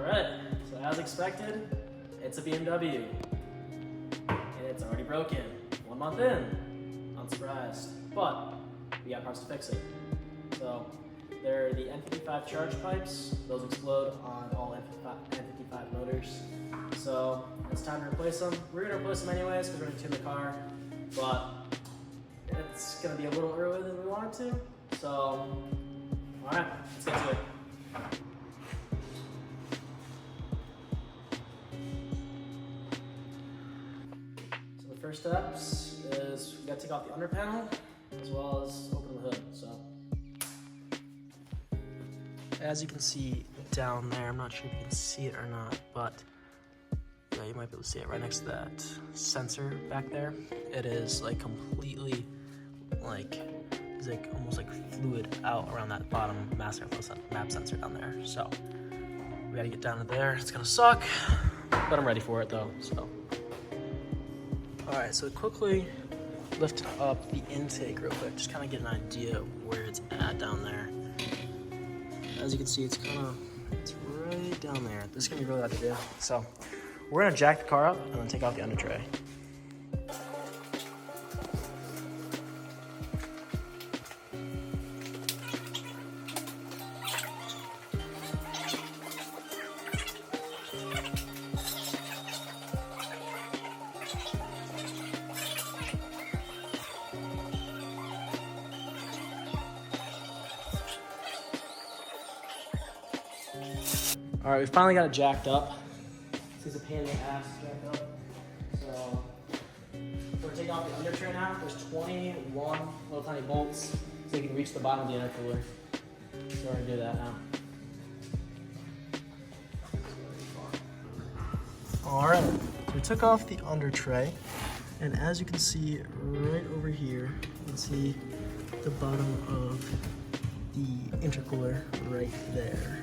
Alright, so as expected, it's a BMW. And it's already broken. 1 month in. Unsurprised. But we got parts to fix it. So they're the N55 charge pipes. Those explode on all N55 motors. So it's time to replace them. We're going to replace them anyways because we're going to tune the car. But it's going to be a little earlier than we wanted to. So, alright, let's get to it. So the first steps is we got to take off the under panel as well as open the hood. So, as you can see down there, I'm not sure if you can see it or not, but yeah, you might be able to see it right next to that sensor back there. It is like completely like, it's like almost like fluid out around that bottom master map sensor down there. So we gotta get down to there. It's gonna suck, but I'm ready for it though. So, all right, so quickly lift up the intake real quick, just kind of get an idea of where it's at down there. As you can see, it's right down there. This is gonna be really hard to do. So we're gonna jack the car up and then take off the under tray. All right, we finally got it jacked up. This is a pain in the ass to jack up. So we're taking off the under tray now. There's 21 little tiny bolts so you can reach the bottom of the intercooler. So we're gonna do that now. All right, so we took off the under tray, and as you can see right over here, you can see the bottom of the intercooler right there.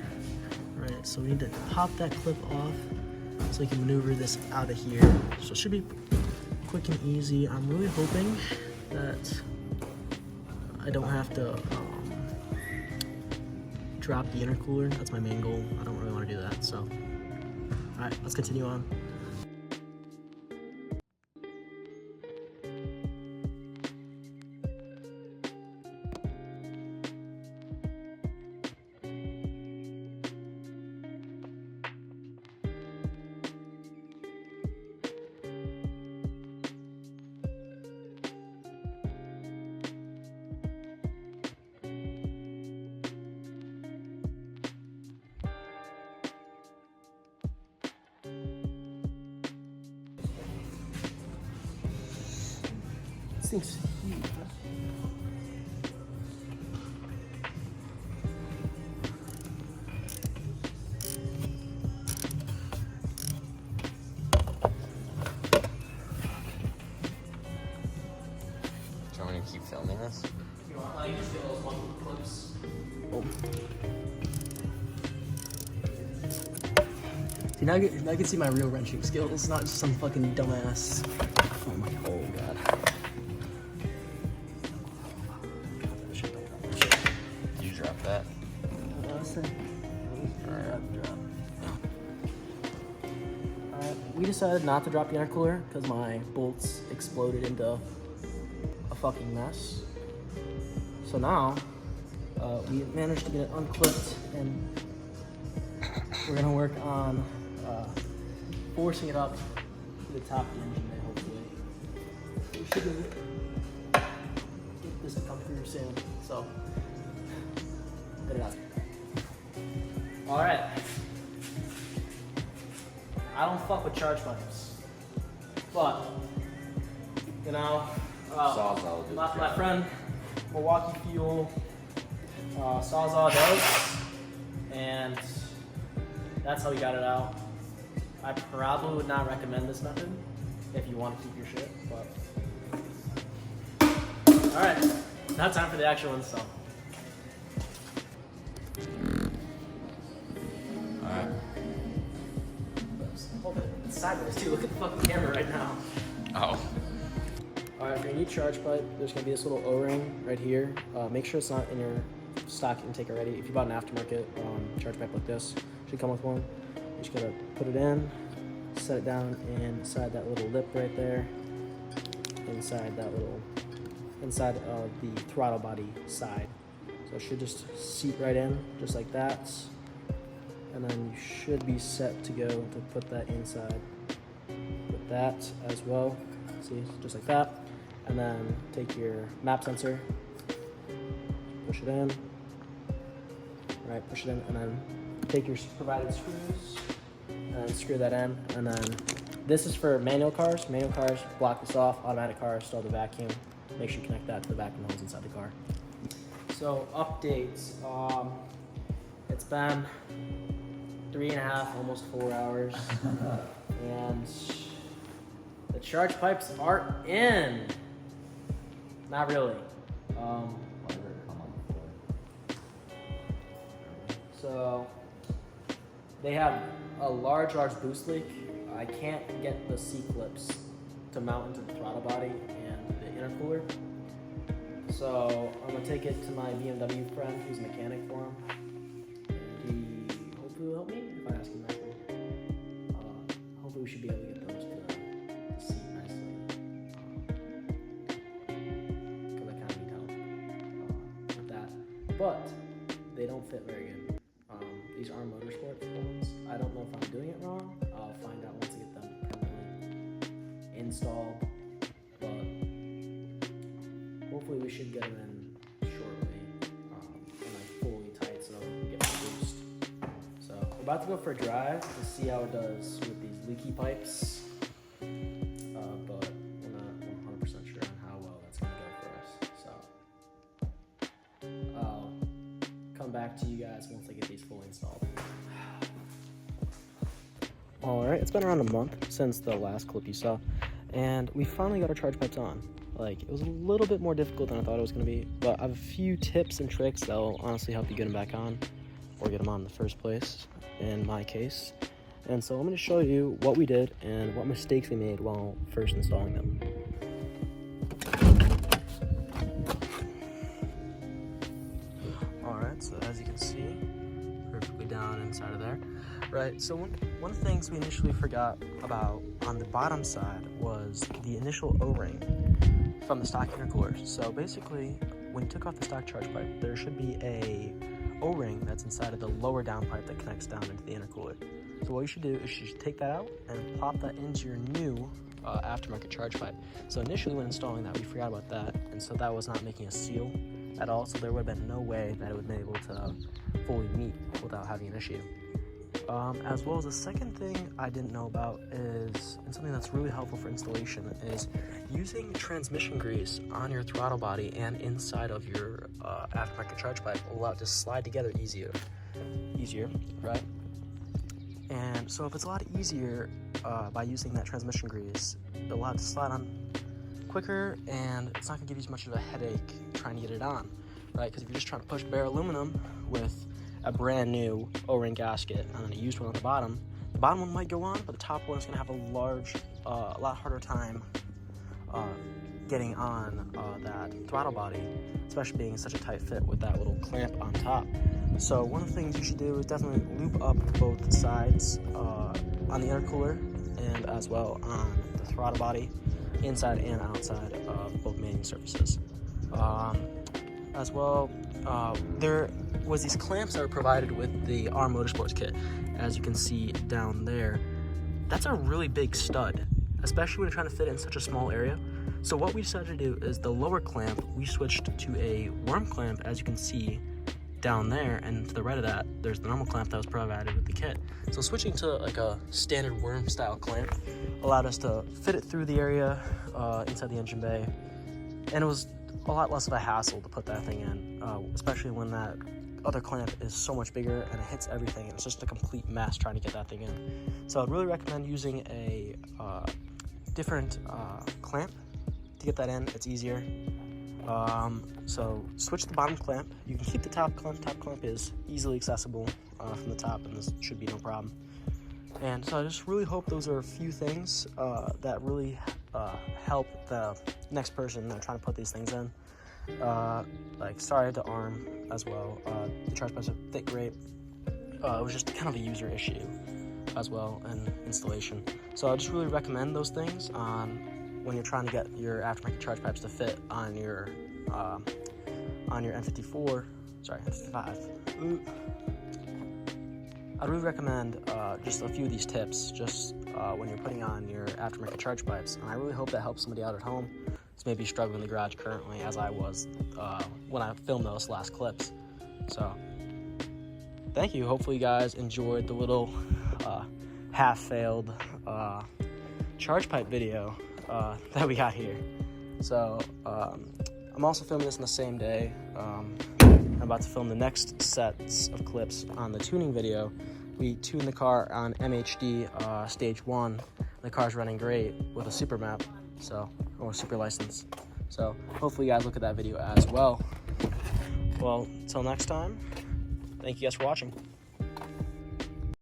Right, so we need to pop that clip off so we can maneuver this out of here. So it should be quick and easy. I'm really hoping that I don't have to drop the intercooler. That's my main goal. I don't really want to do that. So, all right, let's continue on. This thing's huge. Do you want me to keep filming this? You want, you just get those one clips. Oh. See, now I can see my real wrenching skills, not just some fucking dumbass. Oh my god. You drop that. We decided not to drop the intercooler because my bolts exploded into a fucking mess. So now we managed to get it unclipped, and we're gonna work on forcing it up to the top of the engine bay, hopefully. We should be able to get this to come through soon. So get it out. All right. I don't fuck with charge pipes, but you know, my friend Milwaukee Fuel Sawzall does, and that's how we got it out. I probably would not recommend this method if you want to keep your shit, but all right, now time for the actual install. Sideways too. Look at the fucking camera right now. Oh. Alright, for your new charge pipe, there's going to be this little O-ring right here. Make sure it's not in your stock intake already. If you bought an aftermarket charge pipe like this, it should come with one. You just gotta put it in, set it down inside that little lip right there, inside of the throttle body side. So it should just seat right in, just like that. And then you should be set to go to put that inside with that as well. See, just like that. And then take your map sensor, push it in, right, push it in, and then take your provided screws and screw that in. And then this is for manual cars. Manual cars, block this off. Automatic cars, start the vacuum. Make sure you connect that to the vacuum hose inside the car. So updates, it's been 3.5, almost 4 hours, and the charge pipes are in. Not really. So they have a large boost leak. I can't get the C-clips to mount into the throttle body and the intercooler. So I'm gonna take it to my BMW friend who's a mechanic for him. He hopefully will help me if I ask him nicely. Hopefully we should be able to get those to seat nicely. Because I kind of need help with that. But they don't fit very good. These Arm Motorsport ones, I don't know if I'm doing it wrong. I'll find out once I get them permanently installed. But hopefully we should get them in shortly, and like fully tight so we can get the boost. So we're about to go for a drive to see how it does with these leaky pipes, but we're not 100% sure on how well that's gonna go for us. So I'll come back to you guys once I get these fully installed. Alright, it's been around a month since the last clip you saw, and we finally got our charge pipes on. Like, it was a little bit more difficult than I thought it was going to be, but I have a few tips and tricks that will honestly help you get them back on, or get them on in the first place, in my case. And so I'm going to show you what we did and what mistakes we made while first installing them. Alright, so as you can see, perfectly down inside of there. Right, so one of the things we initially forgot about on the bottom side was the initial O-ring from the stock intercooler. So basically, when you took off the stock charge pipe, there should be a O-ring that's inside of the lower down pipe that connects down into the intercooler. So what you should do is you should take that out and plop that into your new aftermarket charge pipe. So initially when installing that, we forgot about that, and so that was not making a seal at all, so there would have been no way that it would have been able to fully meet without having an issue. As well as the second thing I didn't know about is, and something that's really helpful for installation, is using transmission grease on your throttle body and inside of your aftermarket charge pipe will allow it to slide together easier, right? And so if it's a lot easier by using that transmission grease, it'll allow it to slide on quicker, and it's not gonna give you as much of a headache trying to get it on, right? Because if you're just trying to push bare aluminum with a brand new O-ring gasket and then a used one on the bottom one might go on, but the top one is going to have a lot harder time getting on that throttle body, especially being in such a tight fit with that little clamp on top. So one of the things you should do is definitely loop up both sides on the intercooler and as well on the throttle body, inside and outside of both mating surfaces. As well, there was these clamps that were provided with the Arm Motorsports kit. As you can see down there, that's a really big stud, especially when you're trying to fit it in such a small area. So what we decided to do is the lower clamp, we switched to a worm clamp, as you can see down there, and to the right of that, there's the normal clamp that was provided with the kit. So switching to like a standard worm style clamp allowed us to fit it through the area inside the engine bay, and it was a lot less of a hassle to put that thing in, especially when that other clamp is so much bigger and it hits everything, and it's just a complete mess trying to get that thing in. So I'd really recommend using a different clamp to get that in. It's easier. So switch the bottom clamp. You can keep the top clamp. Top clamp is easily accessible from the top, and this should be no problem. And so I just really hope those are a few things that really help the next person that trying to put these things in. Like, sorry to Arm as well. The charge pipes fit great. It was just kind of a user issue. as well and installation. So I just really recommend those things when you're trying to get your aftermarket charge pipes to fit on your N55. I'd really recommend just a few of these tips just when you're putting on your aftermarket charge pipes, and I really hope that helps somebody out at home who's maybe struggling in the garage currently, as I was when I filmed those last clips. So thank you. Hopefully you guys enjoyed the little half-failed charge pipe video that we got here. So I'm also filming this on the same day. I'm about to film the next sets of clips on the tuning video. We tuned the car on MHD stage 1. The car's running great with a super map, or super license. So hopefully you guys look at that video as well. Well, until next time, thank you guys for watching.